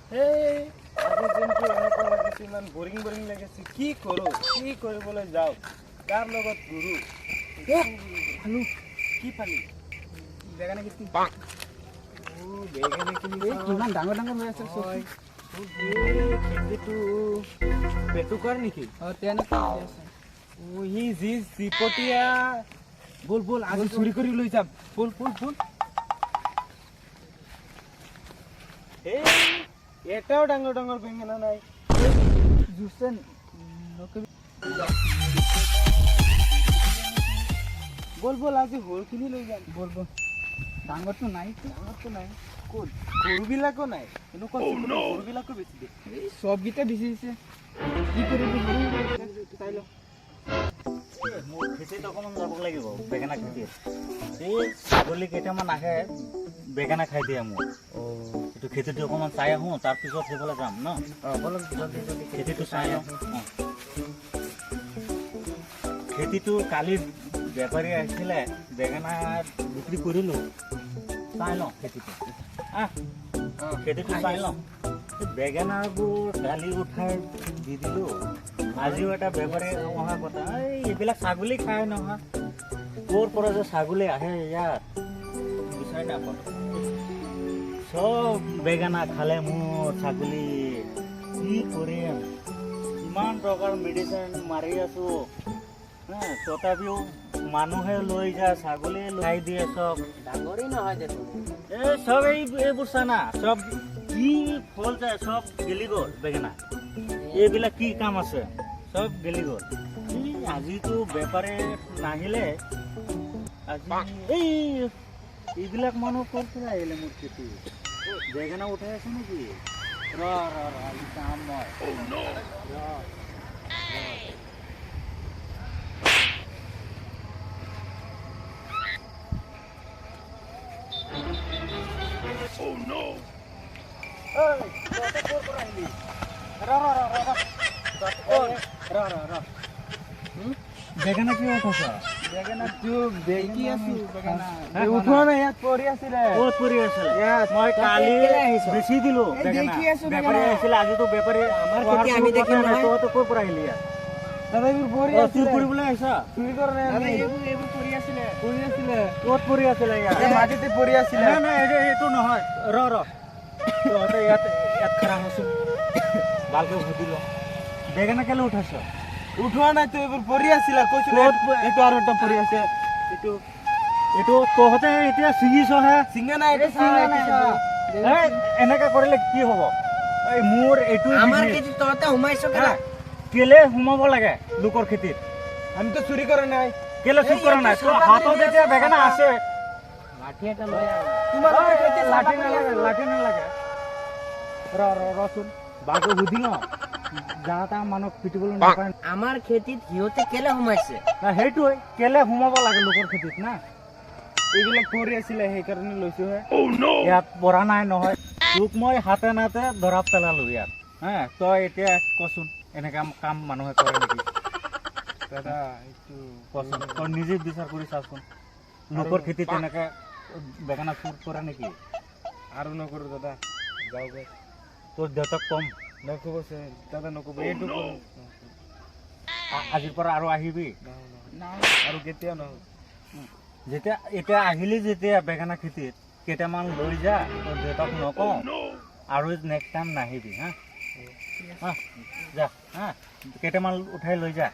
এই আজি দিনটো এনেকুৱা লাগিছে, ইমান বৰিং বৰিং লাগিছে। কি কৰোঁ, কি কৰিবলৈ যাওঁ, কাৰ লগত ঘূৰোঁ? খালো কি পালি? বেগানে খেতি বেগেনে কিনি এই কিমান ডাঙৰ ডাঙৰ হৈ আছে হয়। খেতিটো পেটুকাৰ নেকি? তেনেকুৱা হৈ আছে। সি যি চিপটীয়া। বল বল আজি চুৰি কৰি লৈ যাম। বল বল বল। এই এটাও ডাঙৰ ডাঙৰ বেঙেনা নাই। জুচেন বল বল আজি সৰুখিনি লৈ যাম। বল বল ডাঙৰটো নাই ডাঙৰটো নাই। ক'ত? সৰুবিলাকো নাই। এনেকুৱা সৰুবিলাকো বেছি দে। এই চবকেইটা বেছি দিছে। কি কৰিব সৰু চাই লওঁ। মোৰ খেতিত অকণমান যাব লাগিব, বেঙেনা খেতিত। এই ছাগলী কেইটামান আহে, বেঙেনা খাই দিয়ে মোৰ। এইটো খেতিটো অকণমান চাই আহোঁ, তাৰপিছত সেইফালে যাম ন। বলক জলদি জলদি খেতিটো চাই লওঁ। খেতিটো কালি বেপাৰী আহিছিলে, বেঙেনা বিক্ৰী কৰিলোঁ। চাই লওঁ খেতিটো। খেতিটো চাই লওঁ। বেঙেনাবোৰ কালি উঠাই দি দিলোঁ। আজিও এটা বেপাৰী অহা কথা। এইবিলাক ছাগলী খায় নহয়, ক'ৰ পৰা যে ছাগলী আহে ইয়াত বিচাৰি নাপাওঁ। চব বেঙেনা খালে মোৰ ছাগলী। কি কৰিম, ইমান টকাৰ মেডিচিন মাৰি আছোঁ, তথাপিও মানুহে লৈ যায়, ছাগলীয়ে খাই দিয়ে চব। ডাঙৰেই নহয় দেখোন। এই চব এইবোৰ চানা, চব কি ফল যায়, চব গেলি গ'ল বেঙেনা। এইবিলাক কি কাম আছে, চব গেলি গ'ল। আজিতো বেপাৰী নাহিলে। আজি এইবিলাক মানুহ ক'ৰ পৰা আহিলে মোৰ খেতি? বেঙেনা উঠাই আছে নেকি? ৰ আজি চাম মই। বেঙেনা কি উঠাইছ? বেঙেনাটো বেগি আছো। উঠোৱা নাই, ইয়াত পৰি আছিলে। ক'ত পৰি আছিলে? মই কালি বেচি দিলো বেঙেনা। বেপাৰী আহিছিলে, আজিতো বেপাৰী আমাৰ খেতি আমি দেখিম নহয়। তহঁতে ক'ৰ পৰা আহিলি ইয়াত? দাদা এইবোৰ পৰি চুৰ আছিলে। কৰিবলৈ আহিছা? চুৰি কৰা নাই আমি। এইবোৰ পৰি আছিলে। পৰি আছিলে। ক'ত পৰি আছিলে ইয়াত? এই মাটিতে পৰি আছিলে। নাই নাই, এইটো নহয়। তহঁতে ইয়াত খাৰা হৈছো, ভালকে সুধি ল। বেঙেনা কেলে উঠাইছ? উঠোৱা নাই তো, এইবোৰ পৰি আছিলে। কৈছো এইটো আৰু এটা পৰি আছে। এইটো তহঁতে এতিয়া ছিঙিছহে। চিঙা নাই, এইটো চিঙা নাই। এনেকে কৰিলে কি হ'ব? এই মোৰ এইটো আমাৰ খেতিত তহঁতে সোমাইছ কেলা? কেলে সোমাব লাগে লোকৰ খেতিত? আমিতো চুৰি কৰা নাই। কেলে চুৰ কৰা নাই? তোৰ হাতত যেতিয়া বেঙেনা আছে, লাঠি এটা লৈ আহ। তোমালোকৰ খেতি লাঠি নালাগে। ৰচোন ভালকে সুধি লওঁ। যা তা মানুহক পিটিবলৈ নাপায়। আমাৰ খেতিত সিহঁতে কেলে সোমাইছে? সেইটোৱে কেলে সোমাব লাগে লোকৰ খেতিত না। এইবিলাক পৰি আছিলে, সেইকাৰণে লৈছোহে। ইয়াত পৰা নাই নহয়। তোক মই হাতে নাতে ধৰা পেলালো ইয়াত। তই এতিয়া কচোন, এনেকা কাম মানুহে কৰে নেকি? দাদা এইটো কচোন, তই নিজে বিচাৰ কৰি চাচোন। লোকৰ খেতিত এনেকে বেঙেনা চুৰ কৰে নেকি? আৰু নকৰো দাদা, যাওক। তোৰ দেউতাক কম, নকব দাদা, নকব। এইটো আজিৰ পৰা আৰু আহিবি। আৰু কেতিয়াও নহয়। এতিয়া আহিলি যেতিয়া বেঙেনা খেতিত, কেইটামান লৈ যা। তোৰ দেউতাক নকওঁ, আৰু নেক্সট টাইম নাহিবি। যা কেইটামান উঠাই লৈ যা।